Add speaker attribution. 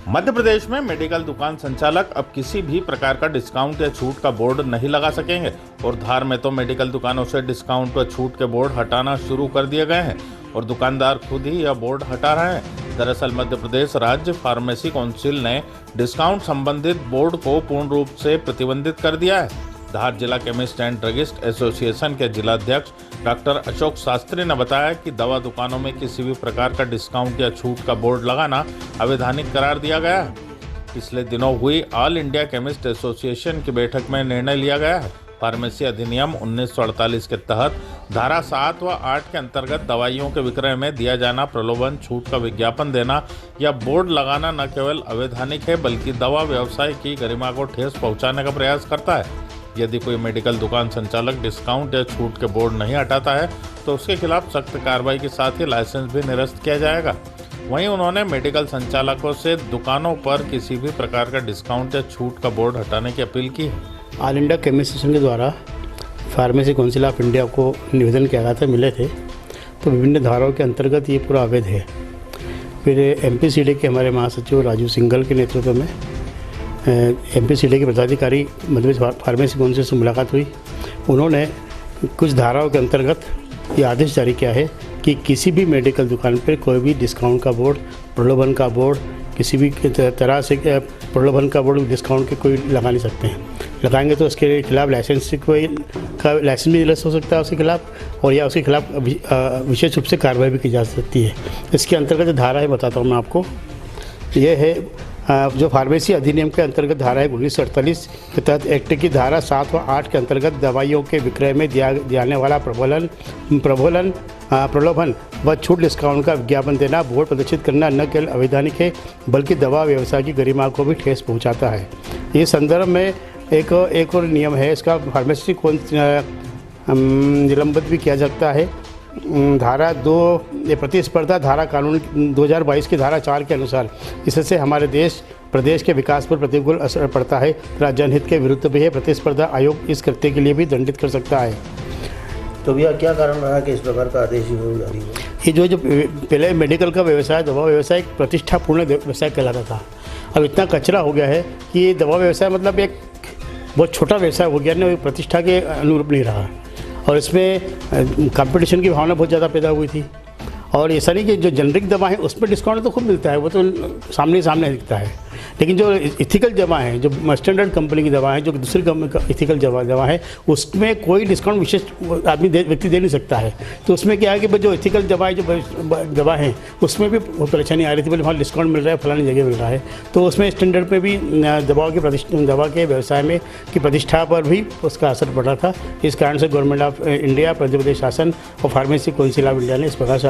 Speaker 1: मध्य प्रदेश में मेडिकल दुकान संचालक अब किसी भी प्रकार का डिस्काउंट या छूट का बोर्ड नहीं लगा सकेंगे और धार में तो मेडिकल दुकानों से डिस्काउंट व छूट के बोर्ड हटाना शुरू कर दिए गए हैं और दुकानदार खुद ही यह बोर्ड हटा रहे हैं। दरअसल मध्य प्रदेश राज्य फार्मेसी काउंसिल ने डिस्काउंट संबंधित बोर्ड को पूर्ण रूप से प्रतिबंधित कर दिया है। धार जिला केमिस्ट एंड ड्रगिस्ट एसोसिएशन के जिलाध्यक्ष डॉक्टर अशोक शास्त्री ने बताया कि दवा दुकानों में किसी भी प्रकार का डिस्काउंट या छूट का बोर्ड लगाना अवैधानिक करार दिया गया है। पिछले दिनों हुई ऑल इंडिया केमिस्ट एसोसिएशन की बैठक में निर्णय लिया गया है। फार्मेसी अधिनियम 1948 के तहत धारा 7 व 8 के अंतर्गत दवाइयों के विक्रय में दिया जाना प्रलोभन छूट का विज्ञापन देना या बोर्ड लगाना न केवल अवैधानिक है बल्कि दवा व्यवसाय की गरिमा को ठेस पहुंचाने का प्रयास करता है। यदि कोई मेडिकल दुकान संचालक डिस्काउंट या छूट के बोर्ड नहीं हटाता है तो उसके खिलाफ सख्त कार्रवाई के साथ ही लाइसेंस भी निरस्त किया जाएगा। वहीं उन्होंने मेडिकल संचालकों से दुकानों पर किसी भी प्रकार का डिस्काउंट या छूट का बोर्ड हटाने की अपील की है।
Speaker 2: ऑल इंडिया केमिस्ट एसोसिएशन के द्वारा फार्मेसी काउंसिल ऑफ इंडिया को निवेदन किया गया था, मिले थे, तो विभिन्न धाराओं के अंतर्गत ये पूरा अवैध है। फिर एमपीसीडी के हमारे महासचिव राजू सिंघल के नेतृत्व में एमपीसीडी के पदाधिकारी मध्य प्रदेश फार्मेसी काउंसिल से मुलाकात हुई। उन्होंने कुछ धाराओं के अंतर्गत ये आदेश जारी किया है कि किसी भी मेडिकल दुकान पर कोई भी डिस्काउंट का बोर्ड, प्रलोभन का बोर्ड, किसी भी तरह से प्रलोभन का बोर्ड डिस्काउंट के कोई लगा नहीं सकते हैं। लगाएंगे तो उसके खिलाफ लाइसेंस भी निरस्त हो सकता है उसके खिलाफ, और या उसके खिलाफ विशेष रूप से कार्रवाई भी की जा सकती है। इसके अंतर्गत धारा है, बताता हूँ मैं आपको। ये है जो फार्मेसी अधिनियम के अंतर्गत धारा है 1948 के तहत एक्ट की धारा 7 व 8 के अंतर्गत दवाइयों के विक्रय में दिया जाने वाला प्रलोभन व छूट डिस्काउंट का विज्ञापन देना, बोर्ड प्रदर्शित करना न केवल अवैधानिक है बल्कि दवा व्यवसाय की गरिमा को भी ठेस पहुंचाता है। इस संदर्भ में एक और नियम है, इसका फार्मेसी को निलंबित भी किया सकता है। धारा 2 प्रतिस्पर्धा धारा कानून 2022 की धारा 4 के अनुसार इससे हमारे प्रदेश के विकास पर प्रतिकूल असर पड़ता है तथा जनहित के विरुद्ध भी है। प्रतिस्पर्धा आयोग इस कृत्य के लिए भी दंडित कर सकता है।
Speaker 3: तो भैया क्या कारण रहा कि इस प्रकार का आदेश जारी हुआ?
Speaker 2: ये जो पहले मेडिकल का व्यवसाय, दवा व्यवसाय एक प्रतिष्ठापूर्ण व्यवसाय कहलाता था। अब इतना कचरा हो गया है कि दवा व्यवसाय मतलब एक बहुत छोटा व्यवसाय हो गया ना, प्रतिष्ठा के अनुरूप नहीं रहा और इसमें कंपटीशन की भावना बहुत ज़्यादा पैदा हुई थी। और ऐसा नहीं कि जो जेनरिक दवा है उसमें डिस्काउंट तो खूब मिलता है, वो तो सामने दिखता है, लेकिन जो इथिकल दवा है, जो स्टैंडर्ड कंपनी की दवा है, जो दूसरी कंपनी का इथिकल दवा है, उसमें कोई डिस्काउंट विशेष व्यक्ति दे नहीं सकता है। तो उसमें क्या है कि जो इथिकल दवा है उसमें भी परेशानी आ रही थी, बोले वहाँ डिस्काउंट मिल रहा है, फलानी जगह मिल रहा है। तो उसमें स्टैंडर्ड पे भी दवा के व्यवसाय में की प्रतिष्ठा पर भी उसका असर पड़ रहा था। इस कारण से government of India, Madhya Pradesh शासन और फार्मेसी काउंसिल ऑफ इंडिया ने इस प्रकार से